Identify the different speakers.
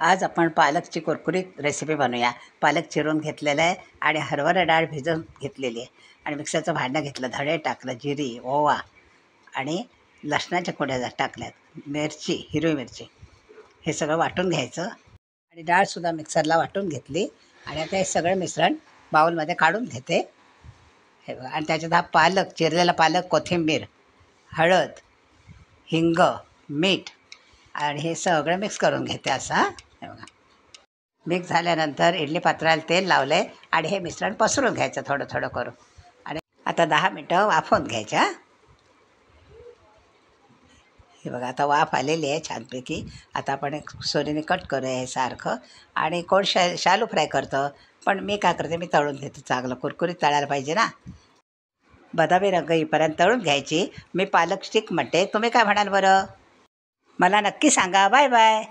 Speaker 1: आज आपण पालकची कुरकुरीत रेसिपी बनवूया. पालक चिरून घेतलेला आहे आणि हरभरा डाळ भिजवून घेतलेली आहे आणि मिक्सरचं भांडं घेतलं, धणे टाकलं, जिरी, ओवा आणि लसणाच्या कुड्या टाकल्यात, मिरची, हिरवी मिरची, हे सगळं वाटून घ्यायचं आणि डाळसुद्धा मिक्सरला वाटून घेतली आणि आता हे सगळं मिश्रण बाउलमध्ये काढून घेते. हे बघा, आणि त्याच्यात हा पालक, चिरलेला पालक, कोथिंबीर, हळद, हिंग, मीठ आणि हे सगळं मिक्स करून घेते असं. हे बघा, मिक्स झाल्यानंतर इडली पात्राला तेल लावलं आहे आणि हे मिश्रण पसरून घ्यायचं थोडं थोडं करून आणि आता 10 मिनटं वाफवून घ्यायच्या. हे बघा, आता वाफ आलेली आहे छानपैकी. आता आपण एक सोरीने कट करूया हे सारखं. आणि कोण शालू फ्राय करतं, पण मी काय करते, मी तळून घेते. चांगलं कुरकुरीत तळायला पाहिजे ना. बदामी रंग येईपर्यंत तळून घ्यायची. मी पालक स्टिक म्हणते, तुम्ही काय म्हणाल बरं? मला नक्की सांगा. Bye bye.